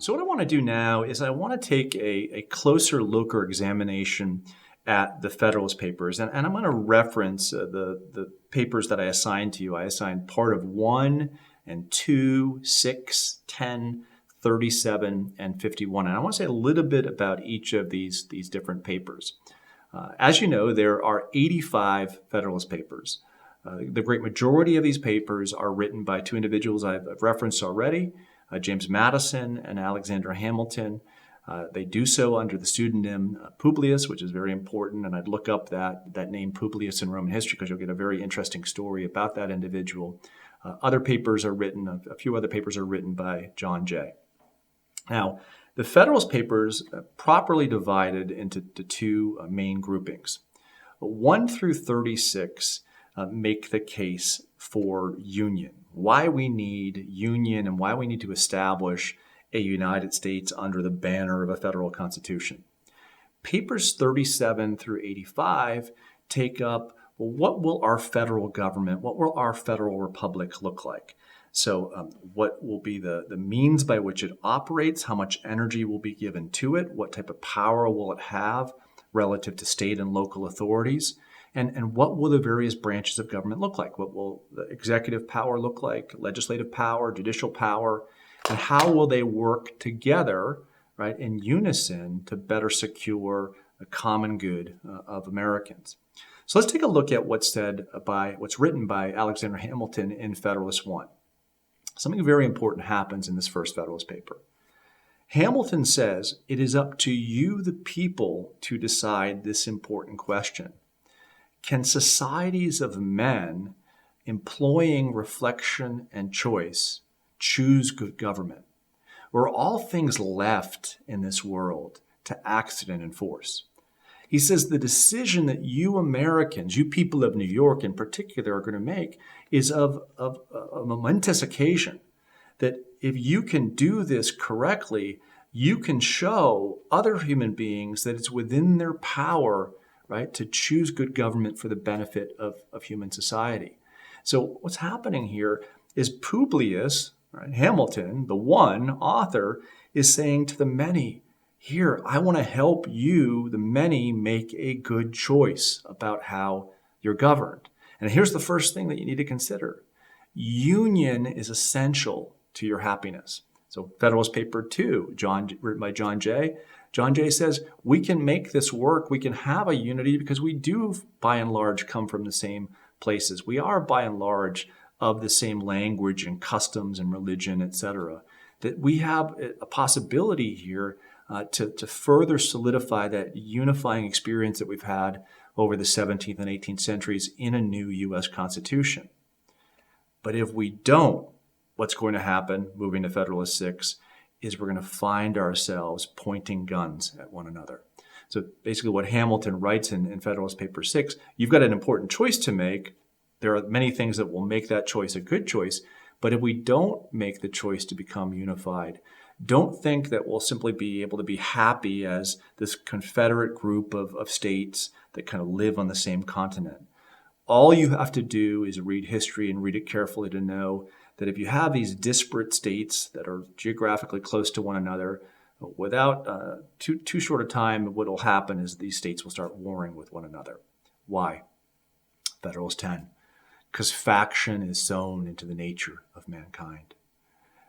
So what I want to do now is I want to take a closer look or examination at the Federalist Papers, and I'm going to reference the papers that I assigned to you. I assigned part of 1 and 2, 6, 10, 37, and 51. And I want to say a little bit about each of these different papers. As you know, there are 85 Federalist Papers. The great majority of these papers are written by two individuals I've referenced already, James Madison and Alexander Hamilton. They do so under the pseudonym Publius, which is very important, and I'd look up that name Publius in Roman history because you'll get a very interesting story about that individual. Other papers are written, a few other papers are written by John Jay. Now, the Federalist Papers properly divided into two main groupings. 1 through 36 make the case for union, why we need union and why we need to establish a United States under the banner of a federal constitution. Papers 37 through 85 take up, well, what will our federal government, what will our federal republic look like? So what will be the means by which it operates, how much energy will be given to it, what type of power will it have relative to state and local authorities, and what will the various branches of government look like? What will the executive power look like, legislative power, judicial power, and how will they work together, right, in unison to better secure the common good of Americans? So let's take a look at what's written by Alexander Hamilton in Federalist 1. Something very important happens in this first Federalist paper. Hamilton says, it is up to you, the people, to decide this important question. Can societies of men, employing reflection and choice, choose good government? Or are all things left in this world to accident and force? He says the decision that you Americans, you people of New York in particular, are going to make is of a momentous occasion. That if you can do this correctly, you can show other human beings that it's within their power, right, to choose good government for the benefit of human society. So what's happening here is Publius, right, Hamilton, the one author, is saying to the many, here, I want to help you, the many, make a good choice about how you're governed. And here's the first thing that you need to consider. Union is essential to your happiness. So Federalist Paper 2, written by John Jay. John Jay says, we can make this work. We can have a unity because we do, by and large, come from the same places. We are, by and large, of the same language and customs and religion, etc. That we have a possibility here to further solidify that unifying experience that we've had over the 17th and 18th centuries in a new U.S. Constitution. But if we don't, what's going to happen, moving to Federalist 6, is we're going to find ourselves pointing guns at one another. So basically what Hamilton writes in Federalist Paper 6, you've got an important choice to make. There are many things that will make that choice a good choice. But if we don't make the choice to become unified, don't think that we'll simply be able to be happy as this confederate group of states that kind of live on the same continent. All you have to do is read history and read it carefully to know that if you have these disparate states that are geographically close to one another, without too short a time, what will happen is these states will start warring with one another. Why? Federalist 10. Because faction is sown into the nature of mankind.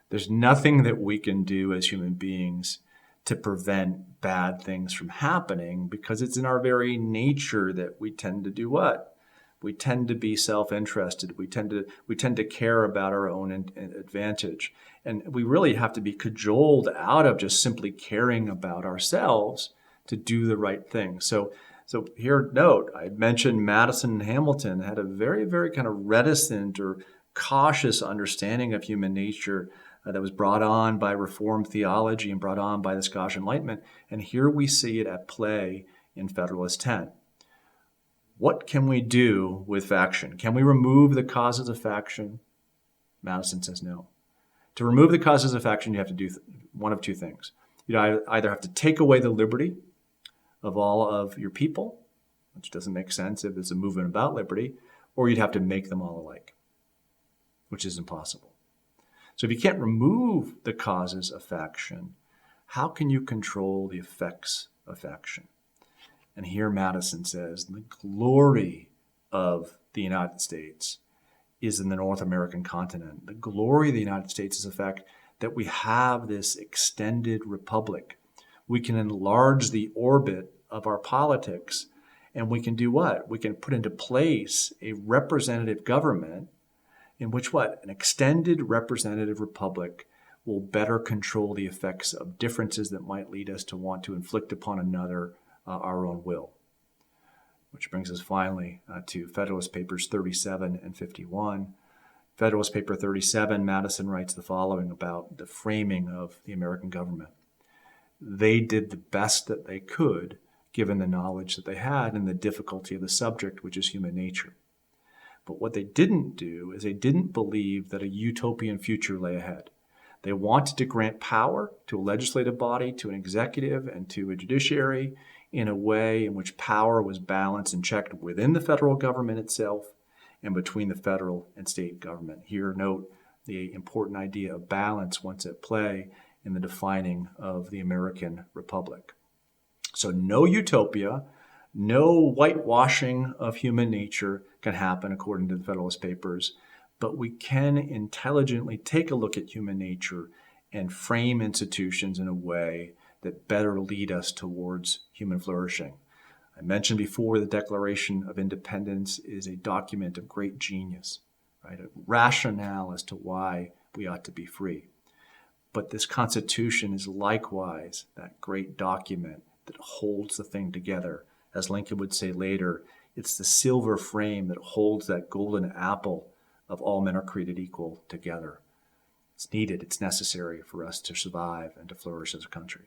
There's nothing that we can do as human beings to prevent bad things from happening because it's in our very nature that we tend to do what? We tend to be self-interested. We tend to care about our own advantage. And we really have to be cajoled out of just simply caring about ourselves to do the right thing. So here, note, I mentioned Madison and Hamilton had a very, very kind of reticent or cautious understanding of human nature that was brought on by Reformed theology and brought on by the Scottish Enlightenment. And here we see it at play in Federalist 10. What can we do with faction? Can we remove the causes of faction? Madison says no. To remove the causes of faction, you have to do one of two things. You either have to take away the liberty of all of your people, which doesn't make sense if it's a movement about liberty, or you'd have to make them all alike, which is impossible. So if you can't remove the causes of faction, how can you control the effects of action? And here Madison says, the glory of the United States is in the North American continent. The glory of the United States is the fact that we have this extended republic. We can enlarge the orbit of our politics, and we can do what? We can put into place a representative government in which what? An extended representative republic will better control the effects of differences that might lead us to want to inflict upon another our own will. Which brings us finally to Federalist Papers 37 and 51. Federalist Paper 37, Madison writes the following about the framing of the American government. They did the best that they could, given the knowledge that they had and the difficulty of the subject, which is human nature. But what they didn't do is they didn't believe that a utopian future lay ahead. They wanted to grant power to a legislative body, to an executive, and to a judiciary in a way in which power was balanced and checked within the federal government itself and between the federal and state government. Here, note the important idea of balance once at play in the defining of the American Republic. So no utopia, no whitewashing of human nature can happen according to the Federalist Papers, but we can intelligently take a look at human nature and frame institutions in a way that better lead us towards human flourishing. I mentioned before the Declaration of Independence is a document of great genius, right? A rationale as to why we ought to be free. But this Constitution is likewise that great document that holds the thing together. As Lincoln would say later, it's the silver frame that holds that golden apple of all men are created equal together. It's needed, it's necessary for us to survive and to flourish as a country.